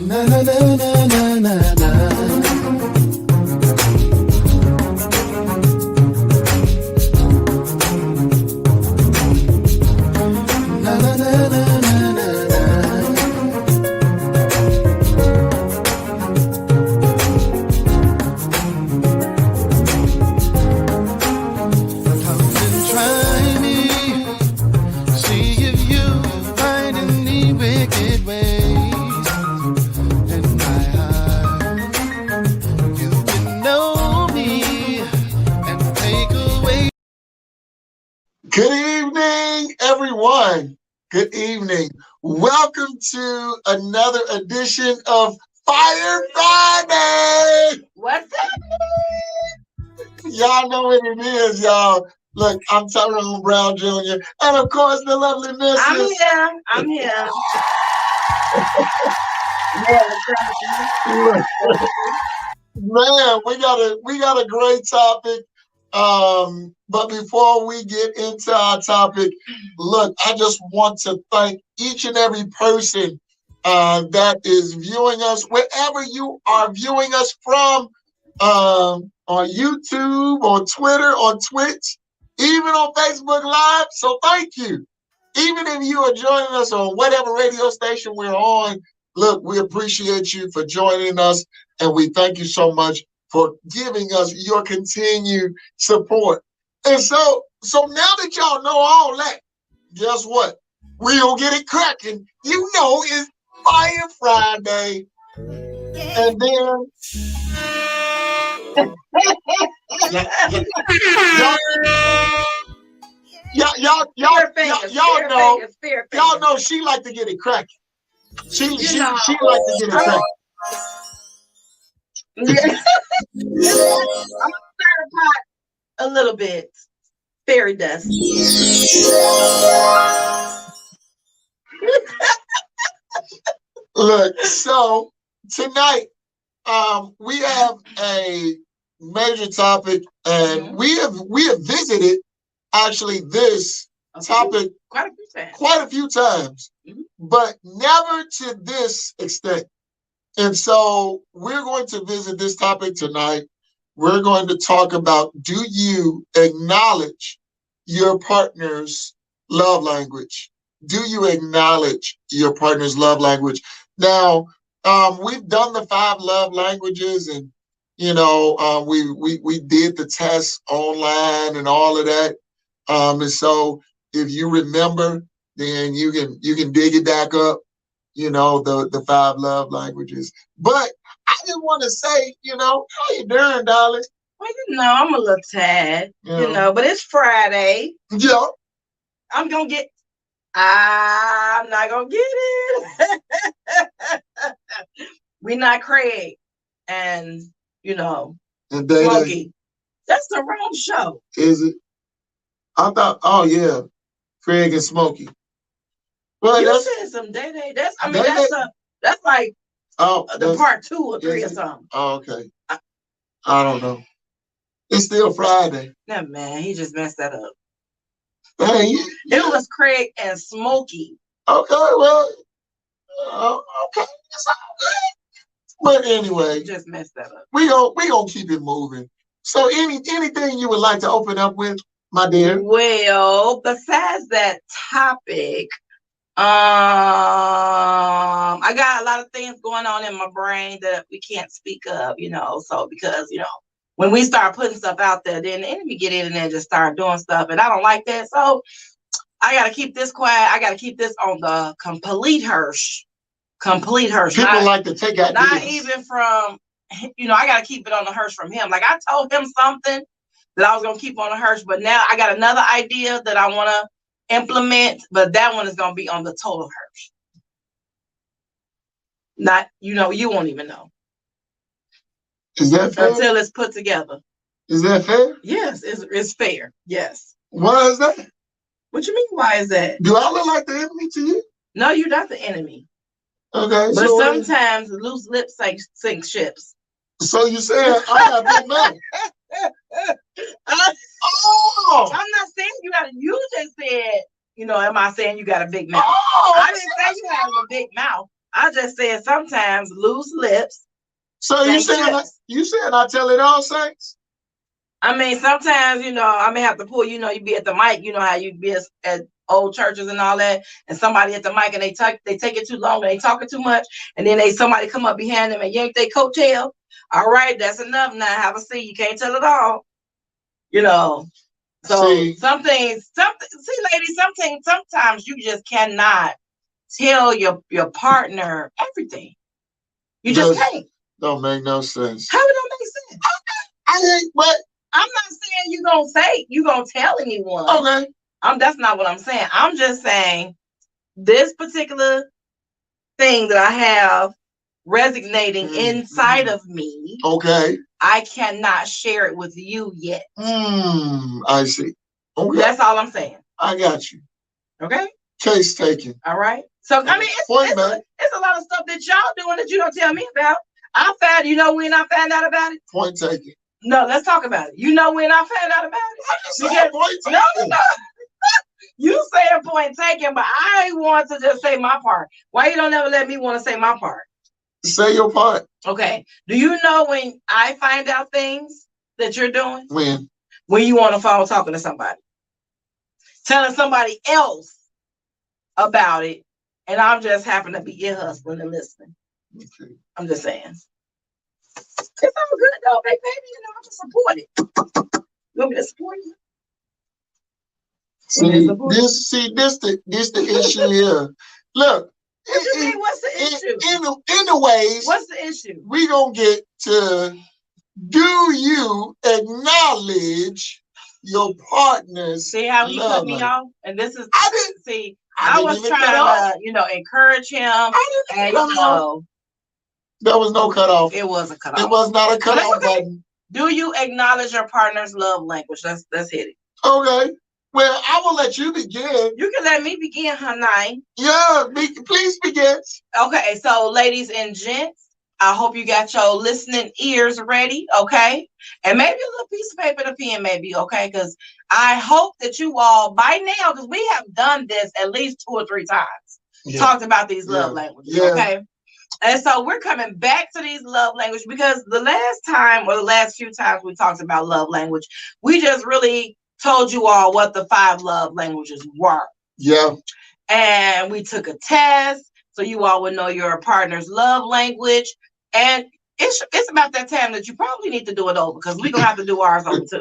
Na na na na na na na. Good evening, everyone. Good evening. Welcome to another edition of Fire Friday. What's happening? Y'all know what it is, y'all. Look, I'm Tyrone Brown Jr. And of course, the lovely Mrs. I'm here. Man, we got a great topic. But before we get into our topic, look, I just want to thank each and every person that is viewing us, wherever you are viewing us from, on YouTube, on Twitter, on Twitch, even on Facebook Live. So thank you. Even if you are joining us on whatever radio station we're on, look, we appreciate you for joining us, and we thank you so much for giving us your continued support. And so now that y'all know all that, guess what? We gonna get it cracking. You know it's Fire Friday. And then y'all know she like to get it cracking. She like to get it cracking. I'm gonna stir the pot a little bit. Fairy dust. Look, so tonight we have a major topic, and we have visited actually this topic quite a few times, but never to this extent. And so we're going to visit this topic tonight. We're going to talk about, do you acknowledge your partner's love language? Do you acknowledge your partner's love language? Now, we've done the 5 love languages, and you know, we did the test online and all of that. And so if you remember, then you can dig it back up. You know, the 5 love languages. But I just want to say, you know, how you doing, darling? Well, you know, I'm a little tired, you know, but it's Friday. Yeah. I'm not gonna get it. We not Craig and, you know, and Smokey. That's the wrong show. Is it? I thought, oh yeah, Craig and Smokey. Well, you said some Day. That's like the part 2 or 3 or something. Oh, okay. I don't know. It's still Friday. No, man, he just messed that up. Hey, it was Craig and Smokey. Okay, well, okay, it's all good. But anyway, he just messed that up. We gonna keep it moving. So, anything you would like to open up with, my dear? Well, besides that topic. I got a lot of things going on in my brain that we can't speak of, you know, so because, you know, when we start putting stuff out there, then the enemy get in and just start doing stuff, and I don't like that. So I got to keep this quiet. I got to keep this on the complete hush. People like to take out not even from, you know, I got to keep it on the hush from him. Like I told him something that I was going to keep on the hush, but now I got another idea that I want to implement, but that one is going to be on the total hush. Not, you know, you won't even know. Is that fair? Until it's put together. Is that fair? Yes, it's fair. Yes. Why is that? What you mean, why is that? Do I look like the enemy to you? No, you're not the enemy. Okay. But so sometimes loose lips sink ships. So you said I got big mouth. about it. You just said, am I saying you got a big mouth? Oh, I didn't say you have a big mouth. I just said sometimes loose lips. So you saying I tell it all, Saints? I mean, sometimes, I may have to pull, you be at the mic, how you be at old churches and all that, and somebody at the mic and they take it too long and they talking too much, and then somebody come up behind them and yank their coattail. All right, that's enough now. Have a seat. You can't tell it all. So ladies, sometimes you just cannot tell your partner everything. You just can't. Don't make no sense. How it don't make sense? But I'm not saying you gonna tell anyone. Okay. That's not what I'm saying. I'm just saying this particular thing that I have resonating inside of me. Okay. I cannot share it with you yet. I see. Okay. That's all I'm saying. I got you. Okay. Case taken. All right. So I mean, it's a lot of stuff that y'all doing that you don't tell me about. I found, when I found out about it. Point taken. No, let's talk about it. When I found out about it. I just said point taken. No. You saying point taken, but I want to just say my part. Why you don't ever let me want to say my part? Say your part. Okay. Do you know when I find out things that you're doing? When you on the phone talking to somebody, telling somebody else about it, and I'm just happen to be ear hustling and listening. Okay. I'm just saying. It's all good though, baby. I'm just support it. You want me to support you? This the issue here. Look. What's the issue? Anyways, what's the issue? We gonna get to, do you acknowledge your partner's See how he cut me off? And this is I was trying to, encourage him. There was no cutoff. It was a cutoff. It was not a cutoff button. Do you acknowledge your partner's love language? Let's hit it. Okay. Well, I will let you begin. You can let me begin, honey. Yeah, please begin. Okay, so ladies and gents, I hope you got your listening ears ready, okay? And maybe a little piece of paper and a pen, maybe, okay? Because I hope that you all, by now, because we have done this at least 2 or 3 times, talked about these love languages, okay? And so we're coming back to these love languages because the last few times we talked about love language, we just really told you all what the 5 love languages were. Yeah. And we took a test so you all would know your partner's love language. And it's about that time that you probably need to do it over because we're gonna have to do ours over too.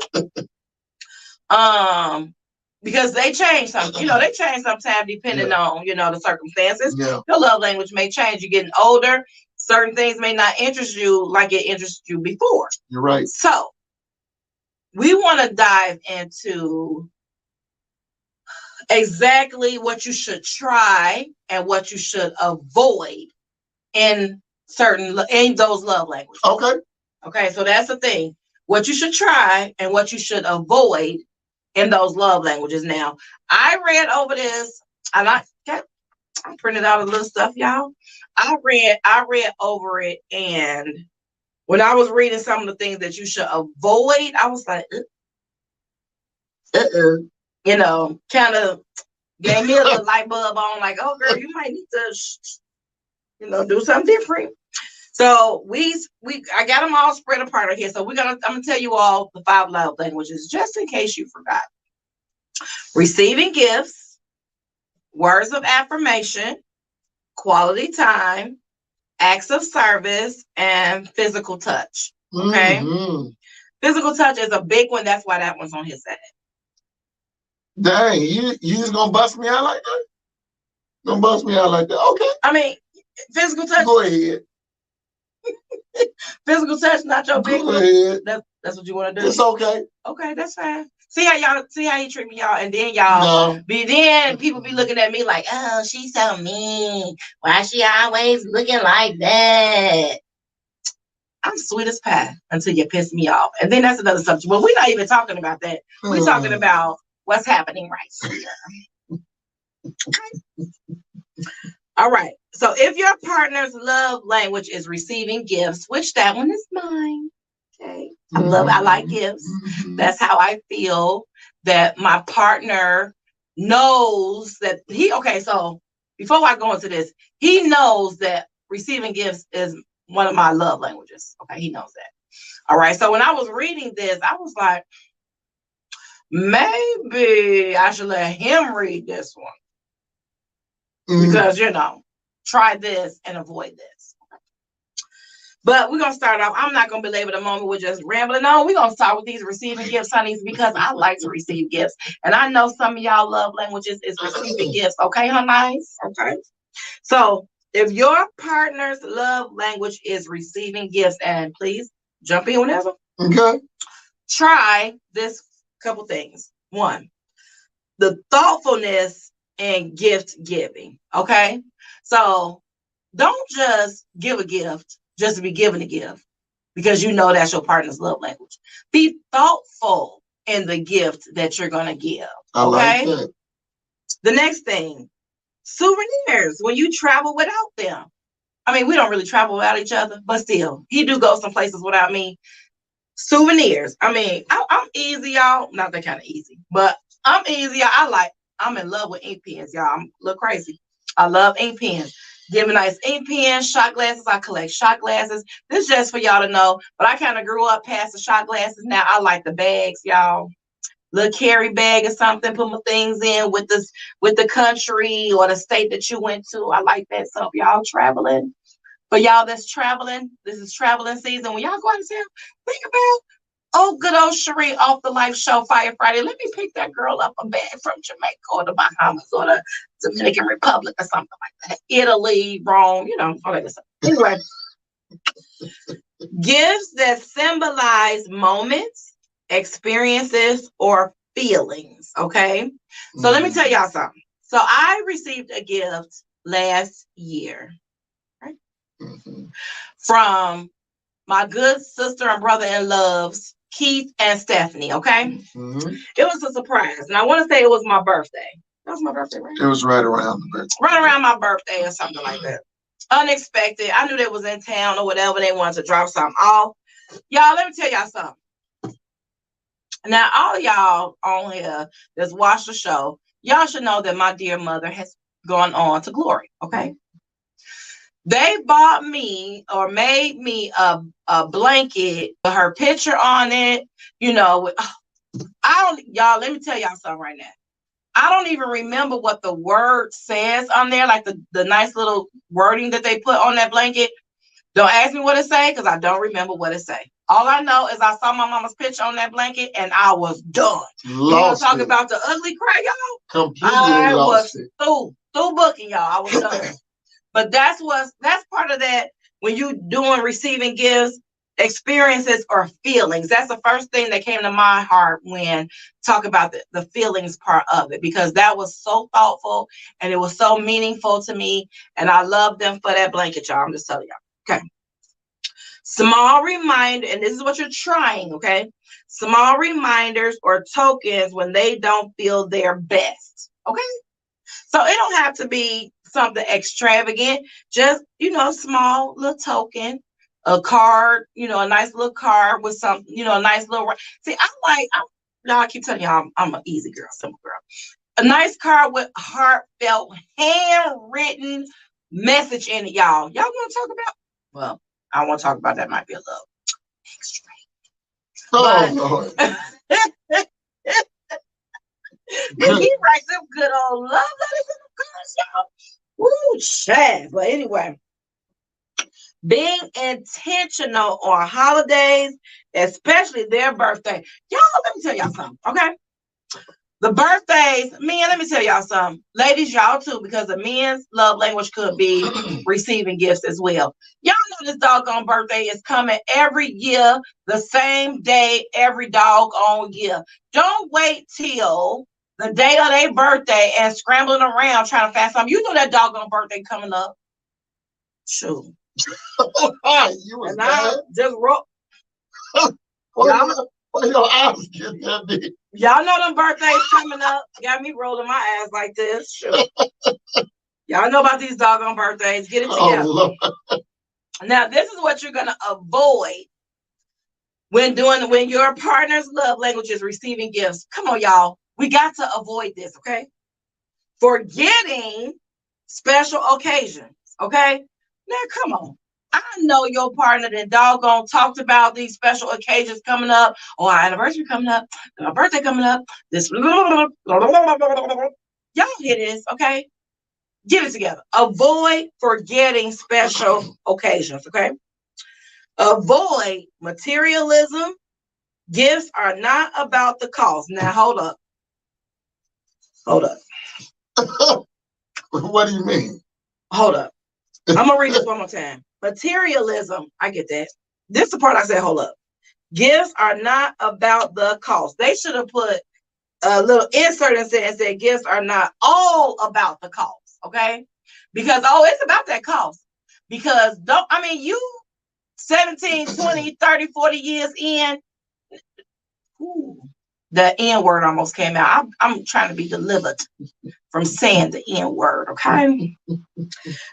Because they change something, they change sometimes depending on, the circumstances. Yeah. Your love language may change. You're getting older. Certain things may not interest you like it interested you before. You're right. So we want to dive into exactly what you should try and what you should avoid in those love languages. Okay, so that's the thing. What you should try and what you should avoid in those love languages. Now, I read over this, and I printed out a little stuff, y'all. I read over it, and when I was reading some of the things that you should avoid, I was like, kind of gave me a little light bulb on, like, oh, girl, you might need to, do something different. So I got them all spread apart here. So I'm gonna tell you all the 5 love languages, just in case you forgot. Receiving gifts, words of affirmation, quality time, acts of service, and physical touch. Okay. Mm-hmm. Physical touch is a big one. That's why that one's on his side. Dang, you just gonna bust me out like that? Gonna bust me out like that? Okay. I mean, physical touch. Go ahead. Physical touch, not your big one. That's what you want to do. It's okay. Okay, that's fine. See how you treat me, y'all, and then y'all people be looking at me like, oh, she's so mean. Why she always looking like that? I'm sweet as pie until you piss me off, and then that's another subject. But we're not even talking about that. We're talking about what's happening right here. All right. So if your partner's love language is receiving gifts, which that one is mine. Okay. I like gifts. That's how I feel. that my partner knows that so before I go into this, he knows that receiving gifts is one of my love languages. Okay, he knows that. All right, so when I was reading this, I was like, maybe I should let him read this one. Because, try this and avoid this. But we're going to start off. I'm not going to belabor the moment. We're just rambling on. We're going to start with these receiving gifts, honeys, because I like to receive gifts. And I know some of y'all love languages is receiving gifts. Okay, honeys? Okay. So if your partner's love language is receiving gifts, and please jump in whenever. Okay. Try this couple things. One, the thoughtfulness in gift giving. Okay. So don't just give a gift just to be given a gift because you know that's your partner's love language. Be thoughtful in the gift that you're going to give. Okay. I like that. The next thing, souvenirs when you travel without them. I mean, we don't really travel without each other, but still, he do go some places without me. Souvenirs. I mean, I'm easy, y'all. Not that kind of easy, but I'm easy. I'm in love with ink pens, y'all. I'm a little crazy. I love ink pens. Give me nice ink pens, shot glasses. I collect shot glasses. This is just for y'all to know, but I kind of grew up past the shot glasses. Now I like the bags, y'all. Little carry bag or something, put my things in with the country or the state that you went to. I like that. So if y'all traveling, for y'all that's traveling, this is traveling season. When y'all go out of town, think about good old Cherie off the Life Show Fire Friday. Let me pick that girl up a bag from Jamaica or the Bahamas or the Dominican Republic or something like that. Italy, Rome, all that stuff. Anyway, gifts that symbolize moments, experiences, or feelings. Okay. So let me tell y'all something. So I received a gift last year, right? From my good sister and brother-in-laws, Keith and Stephanie. Okay. It was a surprise. And I want to say it was my birthday. That was my birthday, right? It was right around the birthday. Right around my birthday or something like that. Unexpected. I knew they was in town or whatever. They wanted to drop something off. Y'all, let me tell y'all something. Now, all y'all on here that's watched the show, y'all should know that my dear mother has gone on to glory. Okay. They bought me or made me a blanket with her picture on it. Y'all, let me tell y'all something right now. I don't even remember what the word says on there, like the nice little wording that they put on that blanket. Don't ask me what it say because I don't remember what it say. All I know is I saw my mama's picture on that blanket and I was done. Talking about the ugly cry, y'all? Completely I lost was it. through booking, y'all. I was done. But that's part of that when you doing receiving gifts, experiences or feelings. That's the first thing that came to my heart when talk about the feelings part of it, because that was so thoughtful and it was so meaningful to me. And I love them for that blanket, y'all. I'm just telling y'all. Okay. Small reminder, and this is what you're trying, okay? Small reminders or tokens when they don't feel their best. Okay. So it don't have to be something extravagant, just, small little token, a card, a nice little card with some, a nice little, see, I keep telling y'all, I'm an easy girl, simple girl. A nice card with heartfelt, handwritten message in it, y'all. Y'all want to talk about? Well, I want to talk about that. Might be a little extra. Oh, Lord. He writes them good old love letters in the cards, y'all. Woo, Chad. But anyway, being intentional on holidays, especially their birthday. Y'all, let me tell y'all something, okay? The birthdays, men, let me tell y'all something. Ladies, y'all too, because the men's love language could be receiving gifts as well. Y'all know this doggone birthday is coming every year, the same day, every doggone year. Don't wait till the day of their birthday and scrambling around trying to find something. You know that doggone birthday coming up. Shoot. You was bad. Just roll. Why your eyes get that big? Y'all know them birthdays coming up. Got me rolling my ass like this. Sure. Y'all know about these doggone birthdays. Get it together. Oh, Lord. Now, this is what you're going to avoid when your partner's love language is receiving gifts. Come on, y'all. We got to avoid this, okay? Forgetting special occasions, okay? Now, come on. I know your partner that doggone talked about these special occasions coming up, or our anniversary coming up, our birthday coming up, this. Y'all hear this, okay? Get it together. Avoid forgetting special occasions, okay? Avoid materialism. Gifts are not about the cost. Now, hold up. Hold up. What do you mean? Hold up. I'm going to read this one more time. Materialism. I get that. This is the part I said, hold up. Gifts are not about the cost. They should have put a little insert and said gifts are not all about the cost. Okay? Because, it's about that cost. Because you 17, 20, 30, 40 years in, the N word almost came out. I'm trying to be delivered from saying the N word, okay?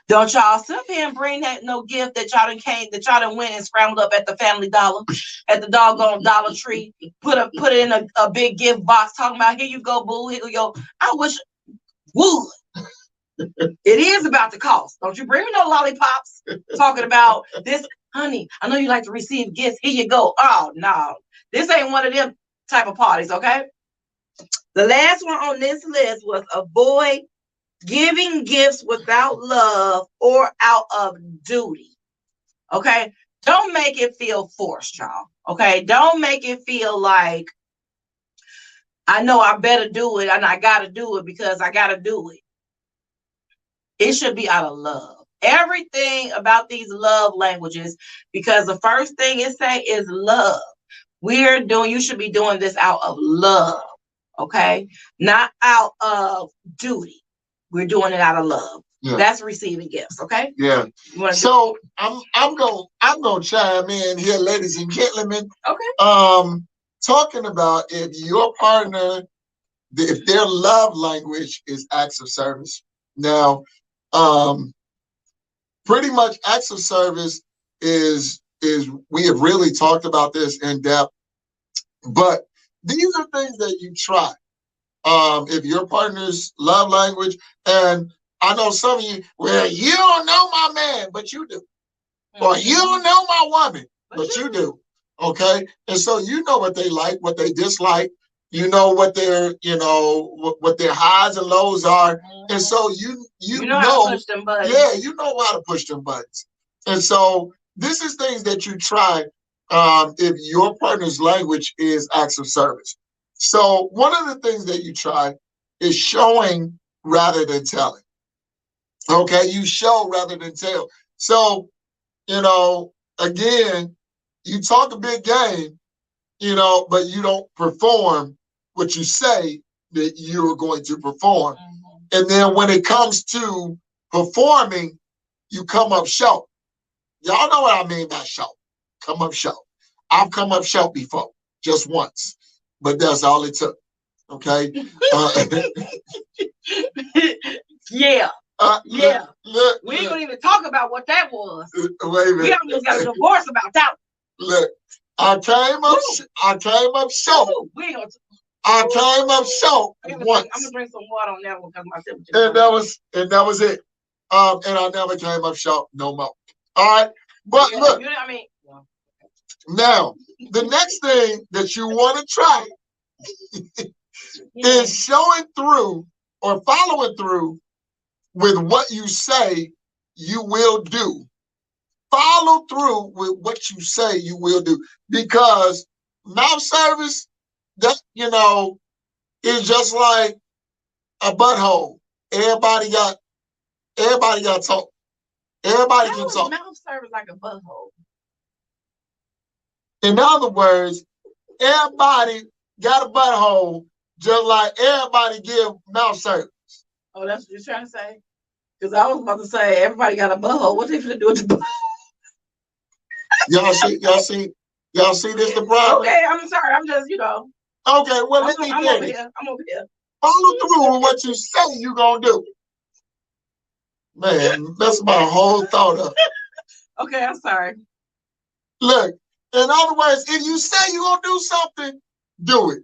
Don't y'all sit up here and bring that no gift that y'all done went and scrambled up at the Family Dollar, at the doggone Dollar Tree, put it in a big gift box talking about, here you go, boo, here you go. I wish would. It is about the cost. Don't you bring me no lollipops talking about this, honey. I know you like to receive gifts. Here you go. Oh, no. This ain't one of them type of parties, okay? The last one on this list was avoid giving gifts without love or out of duty, okay? Don't make it feel forced, y'all, okay? Don't make it feel like, I know I better do it and I got to do it because I got to do it. It should be out of love. Everything about these love languages, because the first thing it say is love. You should be doing this out of love, okay? Not out of duty. We're doing it out of love. Yeah. That's receiving gifts, okay? Yeah. So I'm gonna chime in here, ladies and gentlemen. Okay. Talking about if your partner, if their love language is acts of service. Now, pretty much acts of service is we have really talked about this in depth, but these are things that you try. If your partner's love language, and I know some of you, well, you don't know my man, but you do. Or you don't know my woman, but you do. Okay? And so you know what they like, what they dislike. You know what their, what their highs and lows are. And so you know how to push them buttons. Yeah, you know how to push them buttons. And so this is things that you try if your partner's language is acts of service. So one of the things that you try is showing rather than telling. Okay, you show rather than tell. So, again, you talk a big game, but you don't perform what you say that you're going to perform. Mm-hmm. And then when it comes to performing, you come up short. Y'all know what I mean by short. Come up short. I've come up short before, just once, but that's all it took. Okay. Yeah. Yeah. Look, we ain't gonna even talk about what that was. Wait a minute. We almost got a divorce about that. Look, I came up short. I came up short once. I'm gonna drink some water on that one because my temperature. And that was it. And I never came up short no more. All right. But yeah, look. Now, the next thing that you want to try is showing through or following through with what you say you will do. Follow through with what you say you will do. Because mouth service, that, is just like a butthole. Everybody got talk. Everybody can talk. Mouth service like a butthole. In other words, everybody got a butthole, just like everybody give mouth service. Oh, that's what you're trying to say? Because I was about to say everybody got a butthole. What they finna do with the butthole? Y'all see this the problem? Okay, I'm sorry. I'm just, Okay, well, let me finish. I'm over here. Follow through with what you say you're gonna do. Man, that's my whole thought of it. Okay, I'm sorry. Look, In other words, if you say you're going to do something, do it.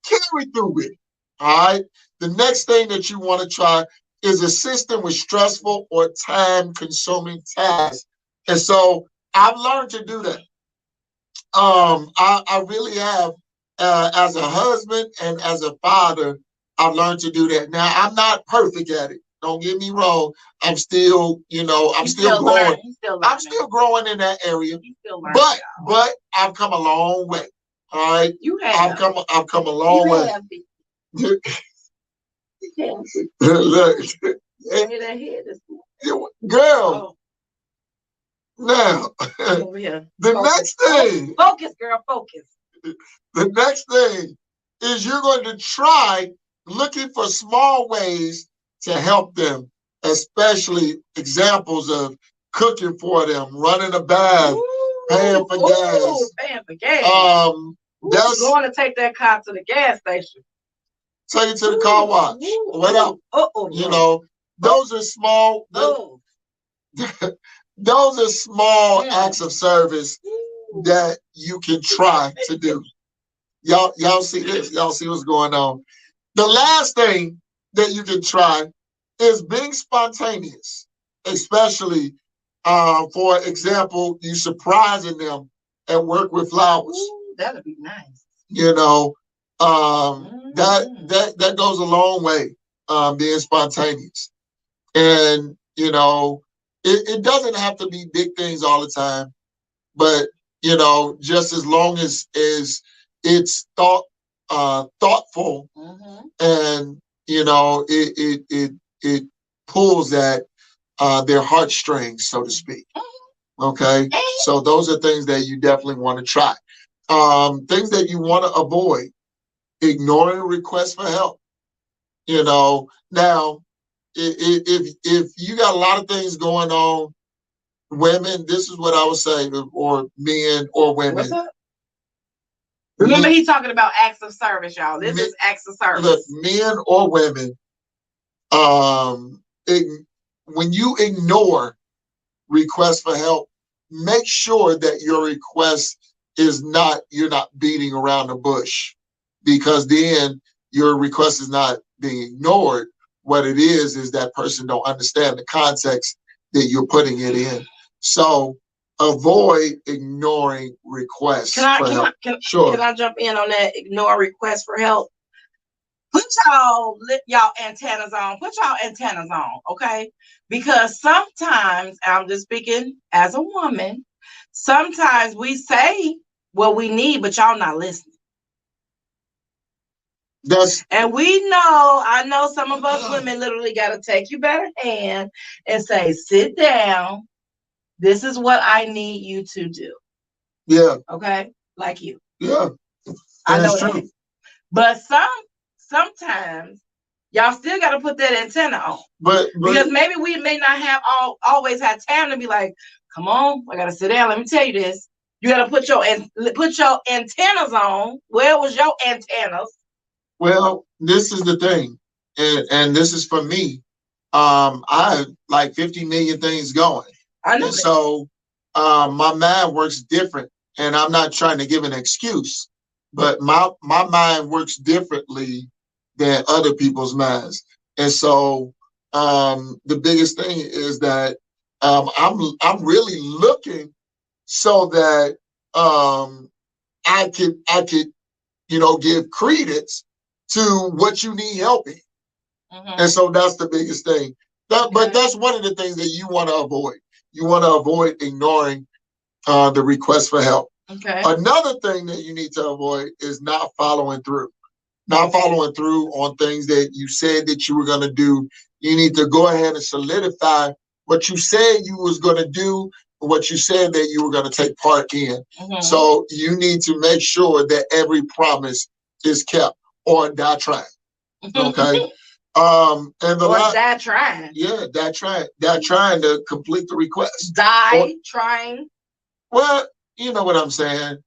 Carry through it. All right. The next thing that you want to try is assist them with stressful or time-consuming tasks. And so I've learned to do that. I really have, as a husband and as a father, I've learned to do that. Now, I'm not perfect at it. Don't get me wrong. I'm still, I'm still growing. I'm still growing in that area. But I've come a long way. All right. You have. I've come a long way. Look. Girl. Now, the next thing. Focus, girl, focus. The next thing is you're going to try looking for small ways to help them, especially examples of cooking for them, running a bath, paying for gas. Paying for gas. That's going to take that car to the gas station. Take it to the car wash. Whatever. Those are small. Those are small acts of service that you can try to do. Y'all see this? Y'all see what's going on? The last thing that you can try is being spontaneous, especially, for example, you surprising them at work with flowers. Ooh, that'd be nice. That goes a long way, being spontaneous. And, it doesn't have to be big things all the time, but, just as long as it's thoughtful, and, it pulls at their heartstrings, so to speak. Okay. So those are things that you definitely want to try. Things that you want to avoid: ignoring requests for help. Now, if you got a lot of things going on, women, this is what I would say, or men or women. What's up? Remember, he's talking about acts of service, y'all. This is acts of service. Look, men or women, when you ignore requests for help, make sure that your request you're not beating around the bush, because then your request is not being ignored. What it is that person don't understand the context that you're putting it in. So avoid ignoring requests for help. Can I jump in on that? Ignore requests for help. Put y'all antennas on. Put y'all antennas on, okay? Because sometimes, I'm just speaking as a woman, sometimes we say what we need, but y'all not listening. And I know some of us women literally got to take you by the hand and say, sit down. This is what I need you to do. Yeah. Okay? Like you. Yeah. I know that. But sometimes y'all still got to put that antenna on. But because maybe we may not have always had time to be like, come on, I got to sit down. Let me tell you this. You got to put your antennas on. Where was your antennas? Well, this is the thing, and this is for me. I have like 50 million things going. I know. And so my mind works different, and I'm not trying to give an excuse, but my mind works differently than other people's minds. And so the biggest thing is that I'm really looking so that I could give credence to what you need help in. And so that's the biggest thing. But that's one of the things that you want to avoid. You want to avoid ignoring the request for help. Okay. Another thing that you need to avoid is not following through. Not following through on things that you said that you were going to do. You need to go ahead and solidify what you said you was going to do, what you said that you were going to take part in. So you need to make sure that every promise is kept, or die trying. Okay. And die trying. Yeah, die trying to complete the request. Trying. Well, you know what I'm saying.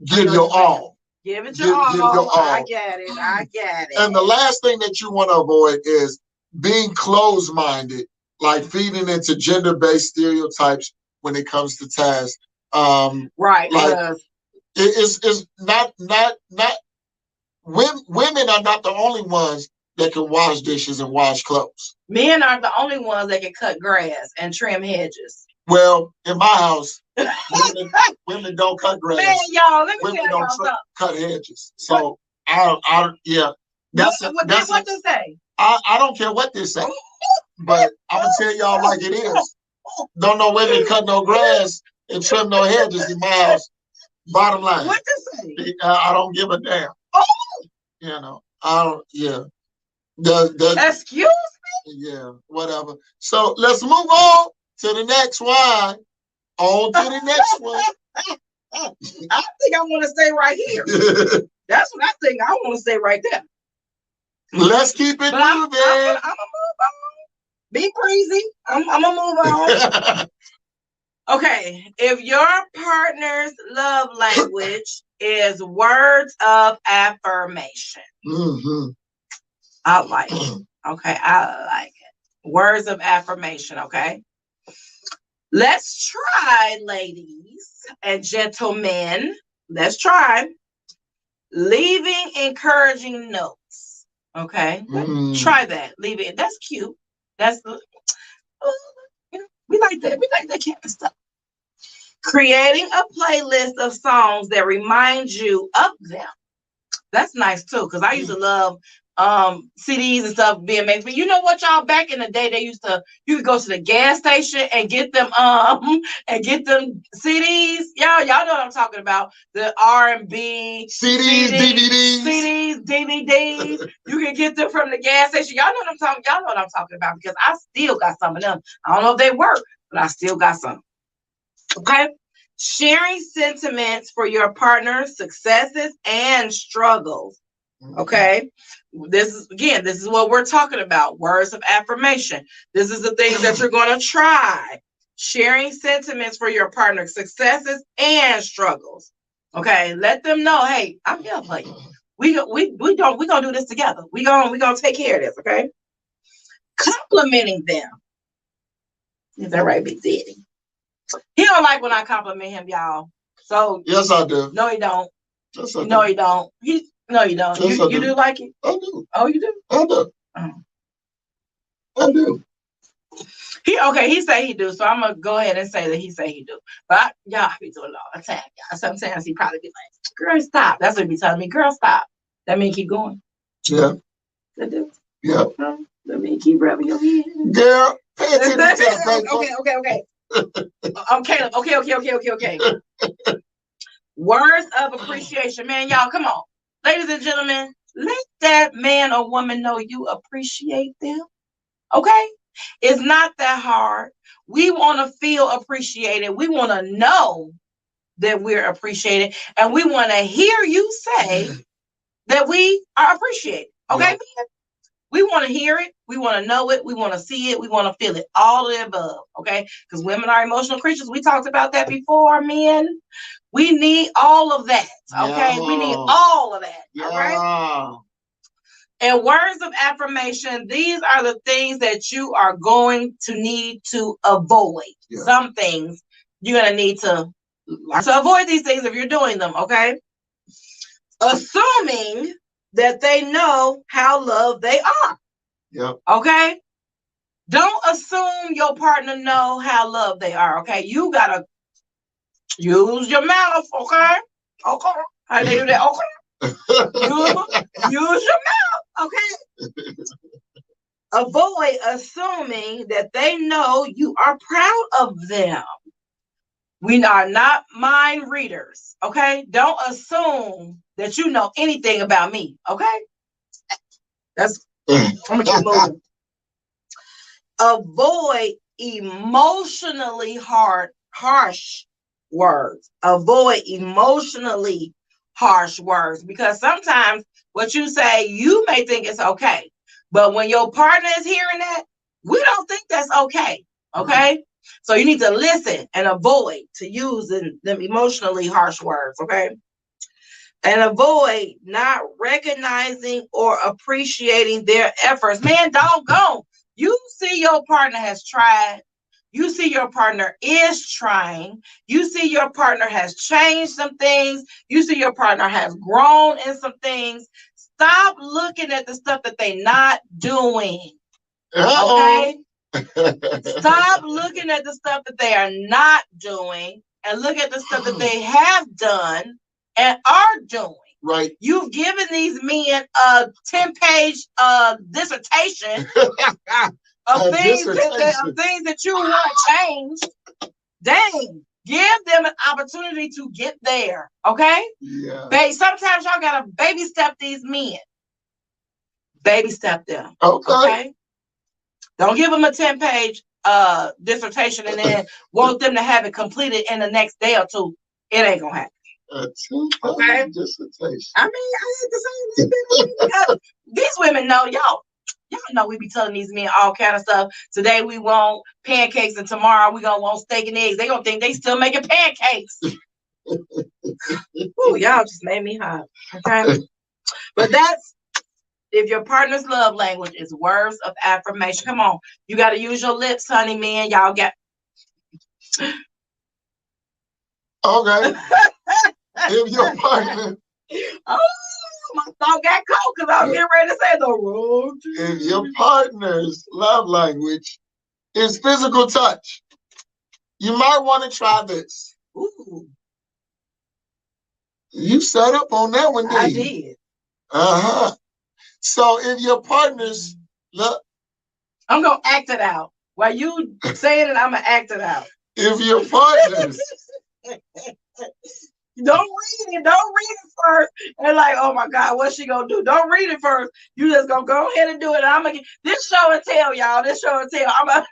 Give your all. Give it your all. I get it. And the last thing that you want to avoid is being closed-minded, like feeding into gender-based stereotypes when it comes to tasks. Right. Like it's not women are not the only ones that can wash dishes and wash clothes. Men are the only ones that can cut grass and trim hedges. Well, in my house, women don't cut grass. Man, y'all, let me women tell y'all don't something. Cut hedges. So yeah. What to say? I don't care what they say, but I'm gonna tell y'all like it is. Don't know women cut no grass and trim no hedges in my house. Bottom line. What to say? I don't give a damn. Oh. You know, I don't. Yeah. Excuse me. Yeah. Whatever. So let's move on to the next one. On to the next one. I think I want to stay right here. That's what I think I want to stay right there. Let's keep it moving. I'm gonna move on. Be crazy. I'm gonna move on. Okay, if your partner's love language is words of affirmation, I like it. Okay, I like it. Words of affirmation. Okay, let's try, ladies and gentlemen. Let's try leaving encouraging notes. Okay, try that. Leave it. That's cute. That's we like that. We like that kind of stuff. Creating a playlist of songs that remind you of them. That's nice too, because I used to love CDs and stuff being made. But you know what, y'all? Back in the day, you could go to the gas station and get them CDs. Y'all know what I'm talking about. The R&B DVDs. You can get them from the gas station. Y'all know what I'm talking about, because I still got some of them. I don't know if they work, but I still got some. Okay. Sharing sentiments for your partner's successes and struggles. Okay. This is what we're talking about. Words of affirmation. This is the things that you're going to try. Sharing sentiments for your partner's successes and struggles. Okay. Let them know, hey, I'm here for you. We gonna do this together. We gonna take care of this. Okay. Complimenting them. Is that right, Big Daddy? He don't like when I compliment him, y'all. So yes, I do. No, he don't. Yes, I do. No, he don't. No, you don't. Yes, you do like it? I do. Oh, you do? I do. Oh. I do. He say he do. So I'm gonna go ahead and say that he say he do. But y'all be doing all the time, y'all. Sometimes he probably be like, "Girl, stop." That's what he be telling me. "Girl, stop." That mean keep going. Yeah. That do. Yeah. That mean keep rubbing your head. Girl, pay attention to the Okay. Caleb. Okay. Words of appreciation, man. Y'all, come on, ladies and gentlemen. Let that man or woman know you appreciate them. Okay, it's not that hard. We want to feel appreciated. We want to know that we're appreciated, and we want to hear you say that we are appreciated. Okay, yeah. We want to hear it. We want to know it. We want to see it. We want to feel it. All of the above. Okay, because women are emotional creatures. We talked about that before, men. We need all of that. Okay, we need all of that. Yeah. All right. And words of affirmation, these are the things that you are going to need to avoid. Yeah. Some things you're going to need to avoid these things if you're doing them, okay? Assuming that they know how loved they are. Yep. Okay? Don't assume your partner know how loved they are, okay? You got to use your mouth, okay? Okay. How they do that? Okay. Use your mouth, okay? Avoid assuming that they know you are proud of them. We are not mind readers, okay? Don't assume that you know anything about me, okay? I'm gonna keep moving. Avoid emotionally harsh words. Avoid emotionally harsh words, because sometimes what you say, you may think it's okay, but when your partner is hearing that, we don't think that's okay. Okay, so you need to listen and avoid to use them emotionally harsh words. Okay, and avoid not recognizing or appreciating their efforts. Man, doggone, you see your partner has tried you see your partner is trying, you see your partner has changed some things, you see your partner has grown in some things, stop looking at the stuff that they're not doing. Okay? Stop looking at the stuff that they are not doing and look at the stuff that they have done and are doing. Right. You've given these men a 10-page dissertation of things that you want changed. Dang. Give them an opportunity to get there. Okay? Yeah. Sometimes y'all gotta baby step these men. Baby step them. Okay? Don't give them a 10-page dissertation and then want them to have it completed in the next day or two. It ain't gonna happen. Okay. Dissertation. I mean, I hate to say this because these women know y'all know we be telling these men all kind of stuff. Today we want pancakes and tomorrow we gonna want steak and eggs. They gonna think they still making pancakes. Ooh, y'all just made me hot. Okay. But that's if your partner's love language is words of affirmation. Come on. You gotta use your lips, honey, man. Y'all got okay. If your partner, my thought got cold because I was getting ready to say the wrong. If your partner's love language is physical touch, you might want to try this. Ooh. You set up on that one, didn't you? I did. Uh-huh. So if your partner's look, I'm gonna act it out. While you saying it, I'm gonna act it out. If your partner's Don't read it first. And like, oh my God, what's she gonna do? Don't read it first. You just gonna go ahead and do it. And I'm gonna get this show and tell, y'all. This show and tell. I'm gonna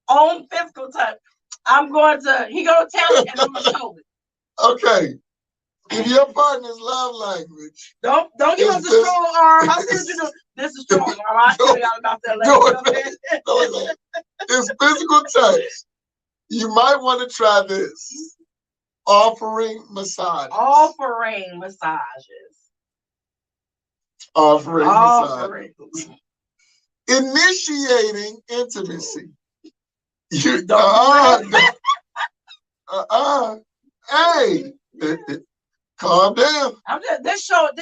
on physical touch. He gonna tell it and I'm gonna show it. Okay. If your partner's love language, don't give us a strong arm. I see what you do. This is strong arm. I'll tell y'all about that later. It's physical touch. You might want to try this. Offering massages. Offering massages. Initiating intimacy. Hey, calm down. I'm just this show and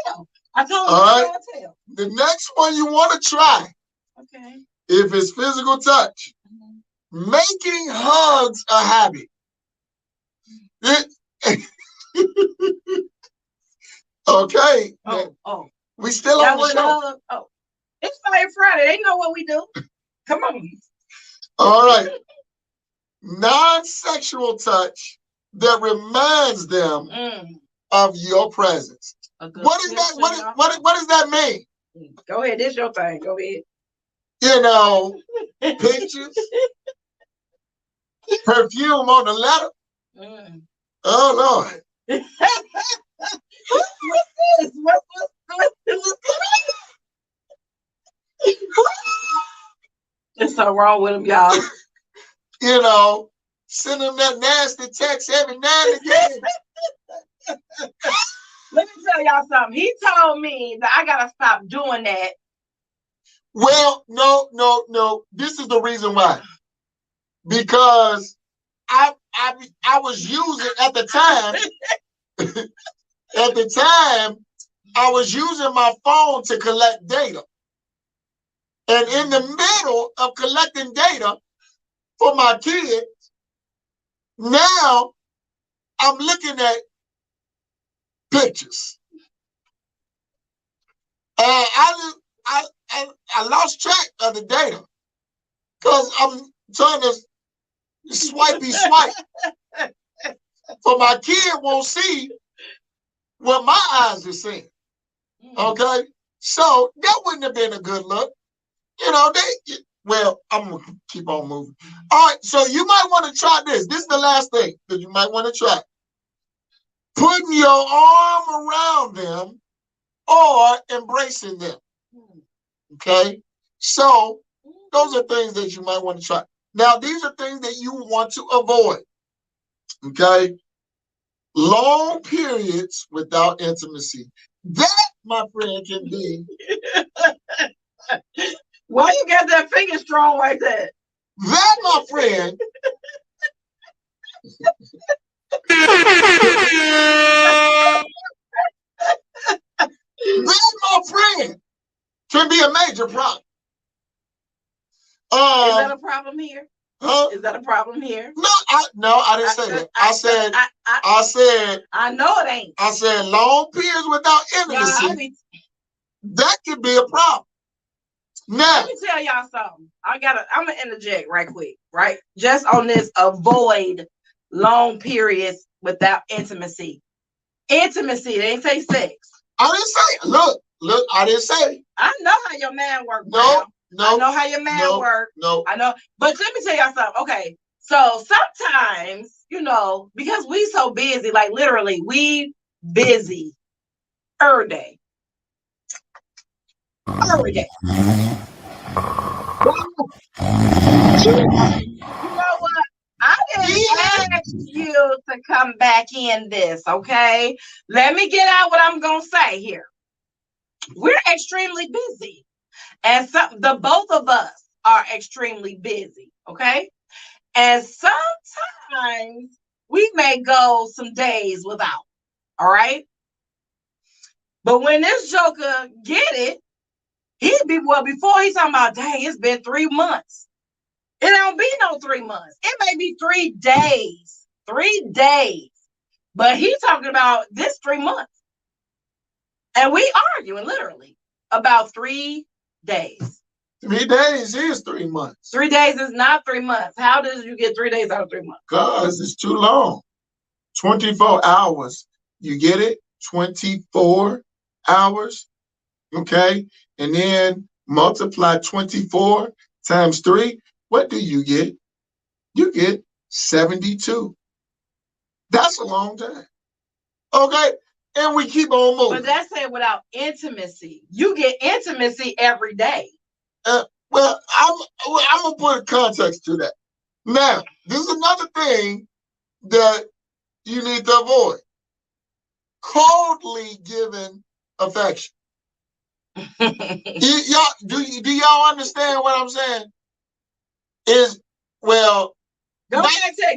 tell. I told you all right. Show and tell. The next one you want to try. Okay. If it's physical touch, making hugs a habit. Okay. We still on the show. It's Fire Friday. They know what we do. Come on. All right. Non-sexual touch that reminds them of your presence. What is that? What does that mean? Go ahead. This your thing. Go ahead. You know, pictures, perfume on the letter. Oh Lord. What's this? What's There's something wrong with him, y'all. You know, send him that nasty text every now and again. Let me tell y'all something. He told me that I gotta stop doing that. Well, no. This is the reason why. Because I was using at the time. At the time, I was using my phone to collect data. And in the middle of collecting data for my kids, now I'm looking at pictures. And I lost track of the data because I'm trying to swipey swipe. So my kid won't see what my eyes are seeing. Okay? So that wouldn't have been a good look. You know, I'm going to keep on moving. All right, so you might want to try this. This is the last thing that you might want to try. Putting your arm around them or embracing them. Okay? So those are things that you might want to try. Now, these are things that you want to avoid. Okay? Long periods without intimacy. That, my friend, can be. Why you got that finger strong like that? That, my friend, that, my friend, can be a major problem. Is that a problem here? Huh? Is that a problem here? No, I didn't say that. I said. I know it ain't. I said long periods without intimacy. That could be a problem. Now, let me tell y'all something. I'm gonna interject right quick, right? Just on this, avoid long periods without intimacy. Intimacy, they ain't say sex. I didn't say. Look, I didn't say. I know how your man works. No. I know how your man works. No. I know. But let me tell y'all something. Okay. So sometimes, because we so busy, like literally, we busy every day. Every day. You know what? I didn't ask you to come back in this, okay? Let me get out what I'm going to say here. We're extremely busy. And the both of us are extremely busy, okay? And sometimes we may go some days without, all right? But when this joker get it, before he's talking about, dang, it's been 3 months. It don't be no 3 months. It may be 3 days. 3 days. But he's talking about this 3 months. And we arguing literally about 3 days. 3 days is 3 months. 3 days is not 3 months. How does you get 3 days out of 3 months? Because it's too long. 24 hours. You get it? 24 hours. Okay. And then multiply 24 times 3. What do you get? You get 72. That's a long time. Okay. And we keep on moving. But that's it without intimacy. You get intimacy every day. Well, I'm going to put a context to that. Now, this is another thing that you need to avoid. Coldly given affection. Do y'all understand what I'm saying? Go ahead, say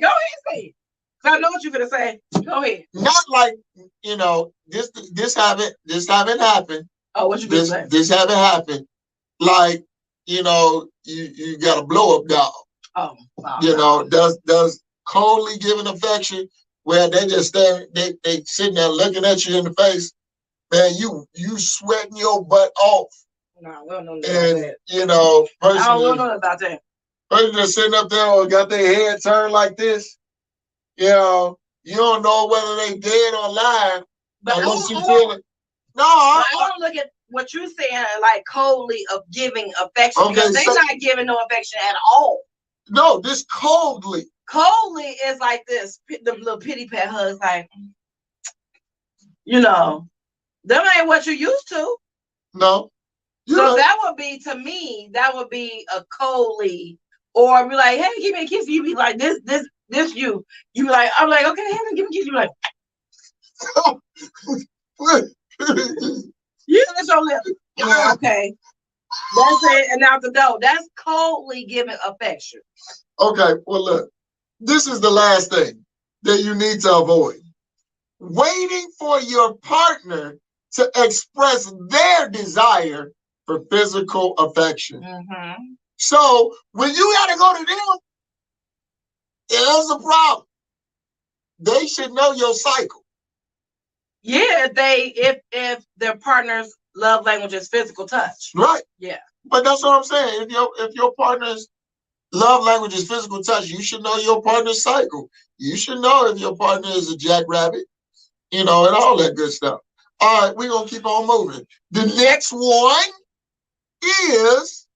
it. I know what you're gonna say. Go ahead. Not like, this haven't happened. Oh, what you gonna say? This haven't happened. Like, you got a blow up dog. Oh, wow. Does coldly giving affection where they just stand, they sitting there looking at you in the face, man, you sweating your butt off. No, we don't know about that. Person I don't know about that. Person just sitting up there or got their head turned like this. You don't know whether they dead or alive. But unless you feel it. No, I want to look at what you're saying, like coldly of giving affection, because they're not giving no affection at all. No, this coldly. Coldly is like this, the little pity pat hugs, like, them ain't what you used to. No. So that would be, to me, a coldly, or be like, hey, give me a kiss. You be like, this you. You be like, I'm like, okay, hey, give me a kiss. You be like, yeah, that's your lip. Yeah, okay. That's it, and out the door. That's coldly giving affection. Okay, well, look, this is the last thing that you need to avoid. Waiting for your partner to express their desire for physical affection. Mm-hmm. So when you got to go to them, there's a problem. They should know your cycle. Yeah, if their partner's love language is physical touch. Right. Yeah. But that's what I'm saying. If your partner's love language is physical touch, you should know your partner's cycle. You should know if your partner is a jackrabbit, and all that good stuff. All right, we're going to keep on moving. The next one is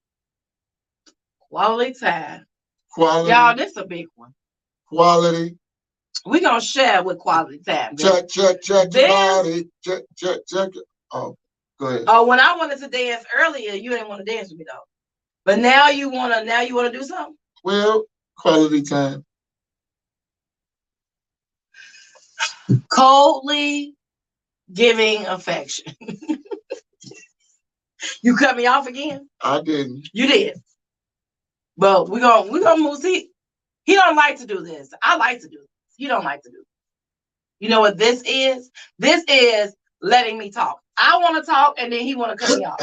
quality time. Quality. Y'all, this is a big one. Quality. We're going to share with quality time. Check your body. Check. Oh, go ahead. Oh, when I wanted to dance earlier, you didn't want to dance with me, though. But now you want to do something? Well, quality time. Coldly giving affection. You cut me off again? I didn't. You did. But we're gonna move. He don't like to do this. I like to do this. He don't like to do this. You know what this is? This is letting me talk. I want to talk, and then he want to cut me off.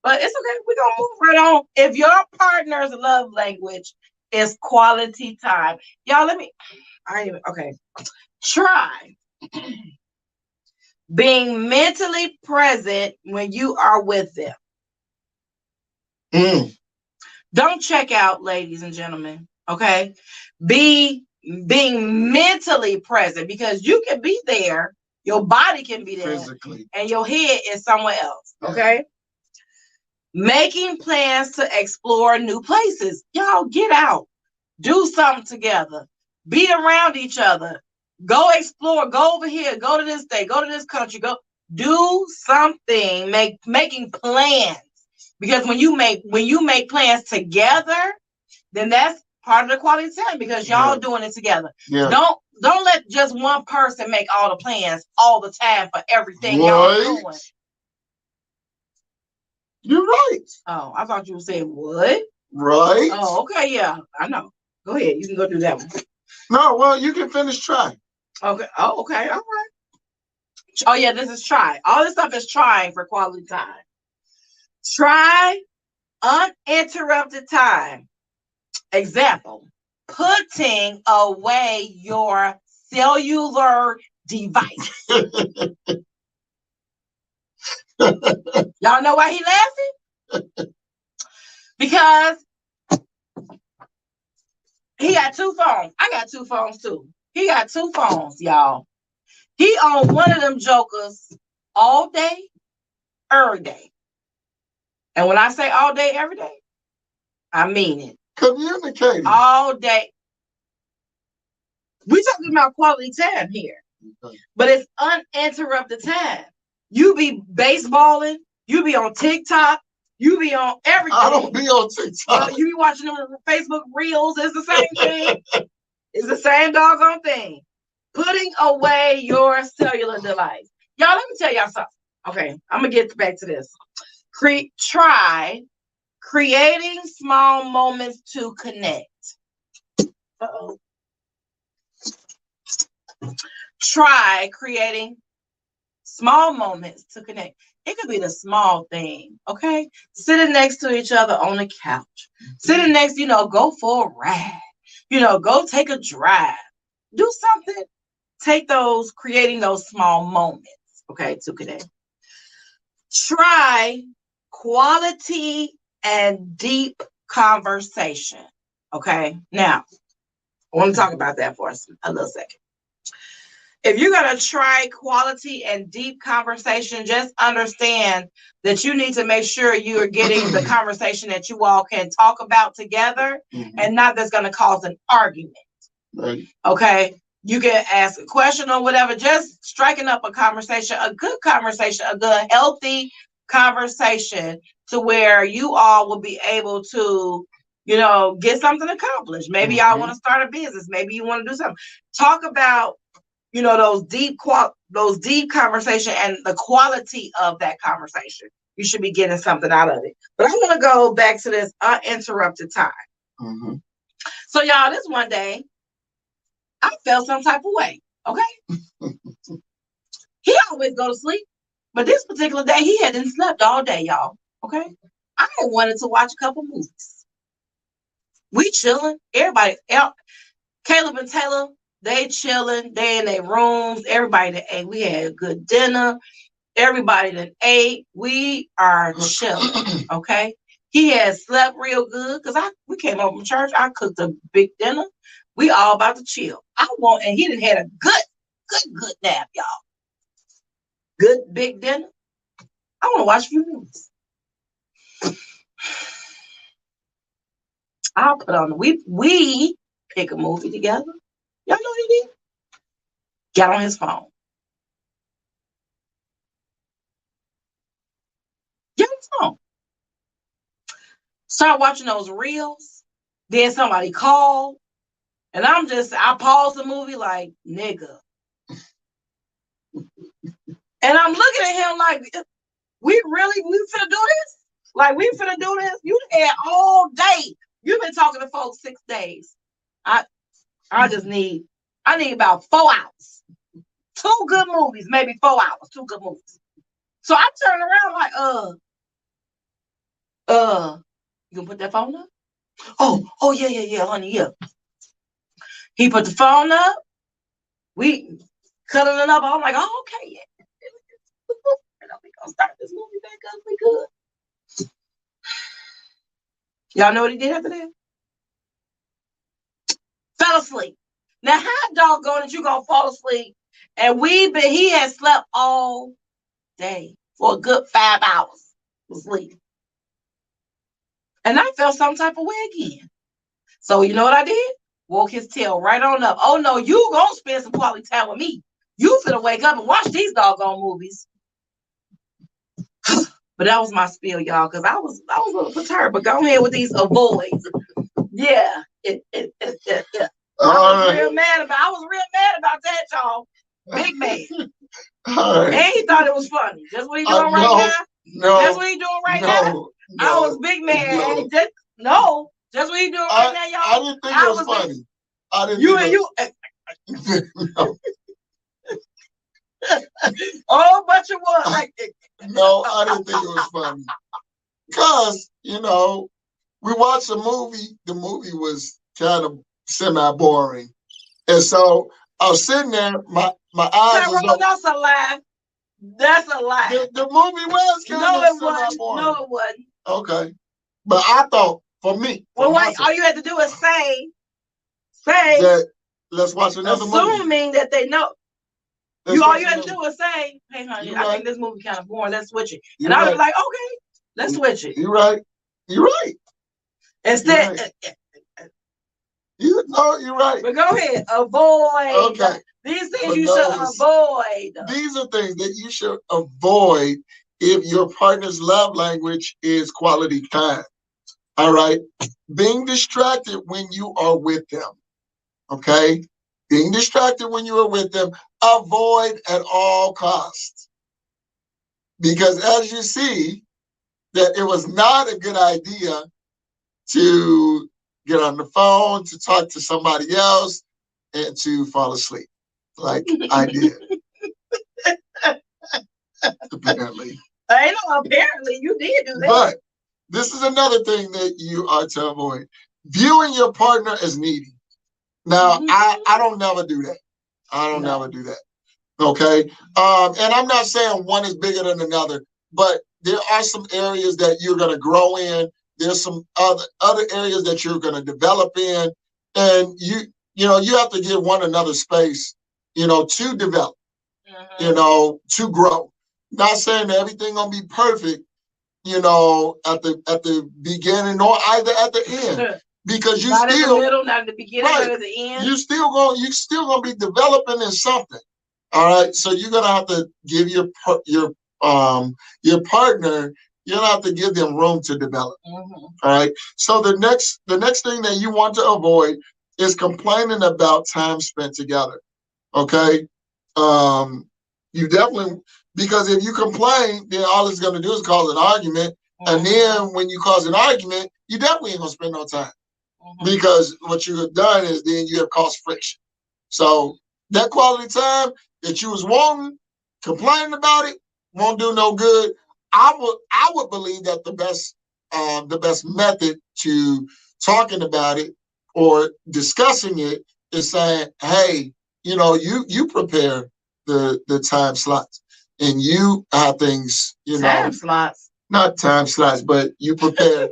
But it's okay. We're gonna move right on. If your partner's love language is quality time, y'all. Okay. Try being mentally present when you are with them. Don't check out, ladies and gentlemen. Okay. Being mentally present, because you can be there, your body can be there physically, and your head is somewhere else. Okay. Making plans to explore new places. Y'all get out. Do something together. Be around each other. Go explore. Go over here. Go to this state. Go to this country. Go do something. Making plans. Because when you make plans together, then that's part of the quality time, because y'all doing it together. Yeah. Don't let just one person make all the plans all the time for everything y'all doing. You're right. Oh, I thought you were saying what? Right. Oh, okay, yeah, I know. Go ahead, you can go do that one. No, well, you can finish trying. Okay. Oh, okay, all right. Oh yeah, this is try. All this stuff is trying for quality time. Try uninterrupted time. Example, putting away your cellular device. Y'all know why he laughing? Because he got two phones. I got two phones too. He got two phones, y'all. He on one of them jokers all day, every day. And when I say all day, every day, I mean it. Communicating. All day. We're talking about quality time here. Okay. But it's uninterrupted time. You be baseballing, you be on TikTok, you be on everything. I don't be on TikTok. You be watching them Facebook Reels. It's the same thing. It's the same doggone thing. Putting away your cellular device. Y'all, let me tell y'all something. Okay, I'm going to get back to this. Try creating small moments to connect. Uh-oh. Try creating small moments to connect. It could be the small thing, okay? Sitting next to each other on the couch. Sitting next, go for a ride. Go take a drive. Do something. Creating those small moments, okay, to connect. Try quality and deep conversation, okay? Now, I want to talk about that for a little second. If you're going to try quality and deep conversation, just understand that you need to make sure you are getting the conversation that you all can talk about together, and not that's going to cause an argument. Right. Okay? You can ask a question or whatever, just striking up a conversation, a good healthy conversation, to where you all will be able to, get something accomplished. Maybe y'all want to start a business. Maybe you want to do something. Talk about those deep conversation and the quality of that conversation. You should be getting something out of it. But I want to go back to this uninterrupted time. Mm-hmm. So y'all, this one day, I felt some type of way. Okay. He always go to sleep, but this particular day, he hadn't slept all day, y'all. Okay. I wanted to watch a couple movies. We chilling. Everybody, Caleb and Taylor, they chilling. They in their rooms. Everybody that ate. We had a good dinner. Everybody that ate. We are chilling. Okay. He had slept real good because we came over from church. I cooked a big dinner. We all about to chill. And he done had a good nap, y'all. Good big dinner. I want to watch a few movies. I'll put on we pick a movie together. Y'all know what he did? Got on his phone. Get on his phone. Start watching those reels. Then somebody called. And I paused the movie like, nigga. And I'm looking at him like, we finna do this? Like, we finna do this? You had all day You've been talking to folks 6 days. I need about 4 hours. 2 good movies, maybe 4 hours. 2 good movies. So I turn around like, you gonna put that phone up? Oh, yeah, honey, yeah. He put the phone up. We cuddling it up. I'm like, oh, okay, yeah. We gonna start this movie back up. We good. Y'all know what he did after that? Fell asleep. Now, how doggone it you gonna fall asleep? And he had slept all day for a good 5 hours of sleep. And I felt some type of way again. So you know what I did? Woke his tail right on up. Oh no, you gonna spend some quality time with me. You finna wake up and watch these doggone movies. But that was my spiel, y'all, because I was a little perturbed. But go ahead with these avoids. Yeah. I was real mad about that, y'all. Big man. Right. And he thought it was funny. That's what he doing right now. No. That's what he doing right now. No. I was big man. No. And that's what he doing right now, y'all. I didn't think it was funny. I didn't. No. Oh, but you was like. No, I didn't think it was funny. Because, we watched a movie. The movie was kind of semi-boring. And so I was sitting there, my eyes was open. That's a lie. That's a lie. The movie was kind of semi-boring. No, it wasn't. Okay. But I thought, for me. Well, wait, all you had to do is say that let's watch another movie. Assuming that they know. All you had to do is say, hey, honey, I think this movie kind of boring. Let's switch it. And I was like, okay, let's switch it. You're right. Instead. You're right. But go ahead. Avoid. Okay. These things should avoid. These are things that you should avoid if your partner's love language is quality time. All right. Being distracted when you are with them. Okay. Being distracted when you are with them, avoid at all costs. Because as you see, that it was not a good idea to get on the phone, to talk to somebody else, and to fall asleep like I did. Apparently. I know, apparently you did do that. But this is another thing that you are to avoid. Viewing your partner as needy. Now, I don't never do that. Never do that. Okay? And I'm not saying one is bigger than another, but there are some areas that you're going to grow in. There's some other areas that you're going to develop in. And you have to give one another space, to develop, to grow. Not saying that everything going to be perfect, at the beginning or either at the end. Because you not still in the middle, not at the beginning, right, not at the end. You still gonna be developing in something. All right. So you're gonna have to give your partner, you're gonna have to give them room to develop. All right. So the next thing that you want to avoid is complaining about time spent together. Okay. You definitely, because if you complain, then all it's gonna do is cause an argument. And then when you cause an argument, you definitely ain't gonna spend no time. Because what you have done is then you have caused friction. So that quality time that you was wanting, complaining about it, won't do no good. I would believe that the best method to talking about it or discussing it is saying, hey, you prepare the time slots and you have things, time slots. Not time slots, but you prepare.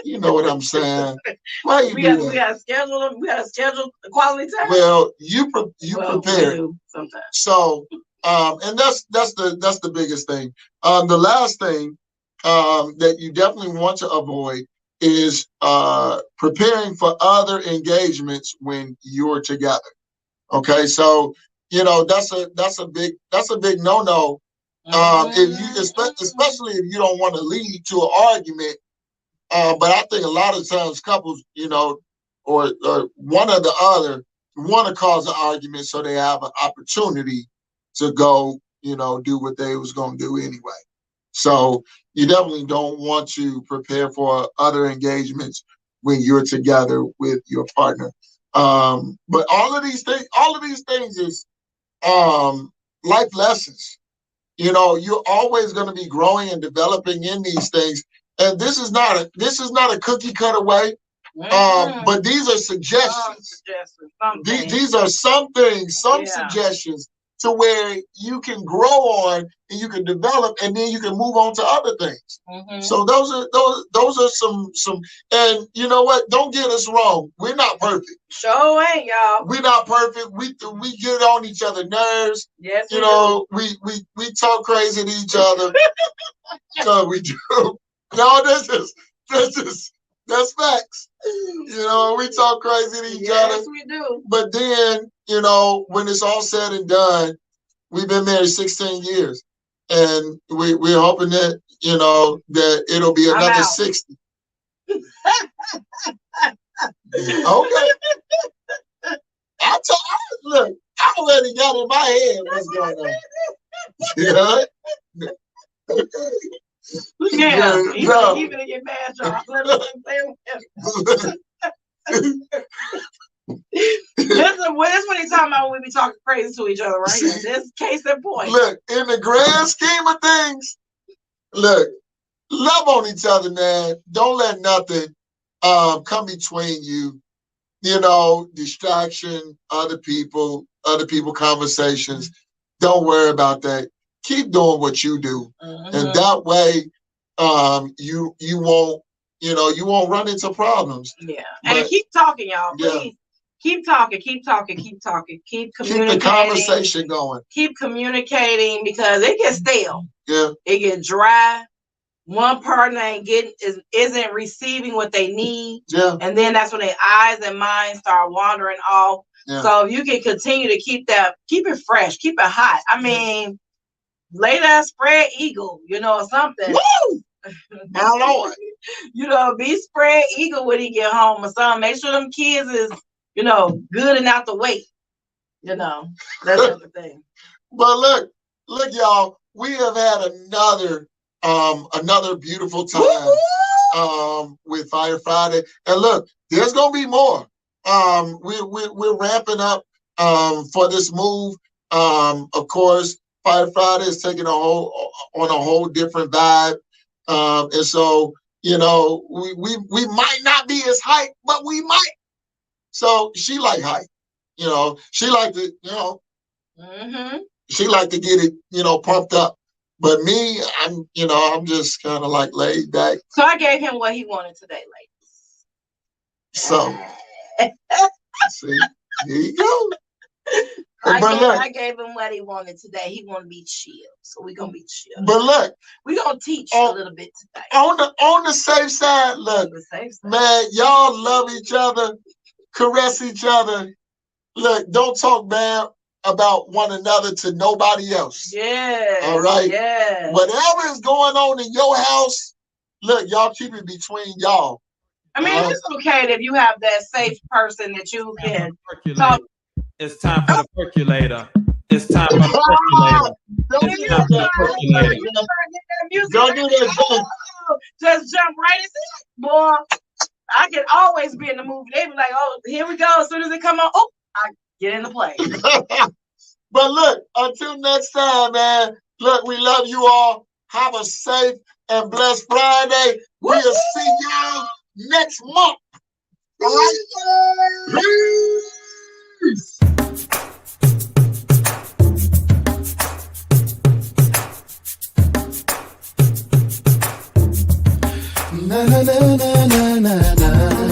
You know what I'm saying? Why you we gotta schedule them. We gotta schedule the quality time. Well, you prepare sometimes. So, and that's the biggest thing. The last thing that you definitely want to avoid is preparing for other engagements when you're together. Okay, so that's a big no-no. If you especially if you don't want to lead to an argument. But I think a lot of times couples, or one or the other want to cause an argument so they have an opportunity to go, do what they was going to do anyway. So you definitely don't want to prepare for other engagements when you're together with your partner. But all of these things is life lessons. You know, you're always going to be growing and developing in these things. And this is not a cookie cutter way. But these are suggestions. These are some things, suggestions to where you can grow on and you can develop, and then you can move on to other things. So those are some. And you know what? Don't get us wrong. We're not perfect. Sure ain't, y'all. We're not perfect. We get on each other's nerves. Yes, you know, we talk crazy to each other. No, we do. No, that's facts. You know, we talk crazy to each other. Yes, we do. But then, you know, when it's all said and done, we've been married 16 years. And we're hoping that, you know, that it'll be another 60. Okay. Look, I already got in my head what's going on. Yeah. Yeah, even in your bad job. Listen, that's what he's talking about when we be talking crazy to each other, right? See, this case in point. Look, in the grand scheme of things, look, love on each other, man. Don't let nothing come between you. You know, distraction, other people conversations. Don't worry about that. Keep doing what you do, and that way, you won't run into problems. Yeah, and keep talking, y'all. Please keep talking, keep communicating. Keep the conversation going. Keep communicating because it gets stale. Yeah, it gets dry. One partner isn't receiving what they need. Yeah, and then that's when their eyes and minds start wandering off. Yeah. So if you can continue to keep it fresh, keep it hot. I mean. Lay that spread eagle, you know, or something. Woo! My Lord. You know, be spread eagle when he get home or something. Make sure them kids is, you know, good and out the way. You know, that's the thing. But look, y'all, we have had another beautiful time with Fire Friday. And look, there's gonna be more. We're ramping up for this move. Of course. Fire Friday is taking a whole different vibe, and so you know we might not be as hype, but we might. So she like hype, you know. She like to, you know, she like to get it, you know, pumped up. But me, I'm just kind of like laid back. So I gave him what he wanted today, ladies. So see, here you go. I gave him what he wanted today. He want to be chill, so we're gonna be chill. But look, we're gonna teach a little bit today. On the safe side, look, man, y'all love each other, caress each other. Look, don't talk bad about one another to nobody else. Yeah. All right. Yeah. Whatever is going on in your house, look, y'all keep it between y'all. I mean, it's okay if you have that safe person that you can talk. It's time for the percolator. It's time for the percolator. It's time for the percolator. Don't do that. Just jump right into it. Boy, I can always be in the movie. They be like, oh, here we go. As soon as it come on, I get in the plane. But look, until next time, man, look, we love you all. Have a safe and blessed Friday. We'll see y'all next month. All right? Peace. Na na na na na na.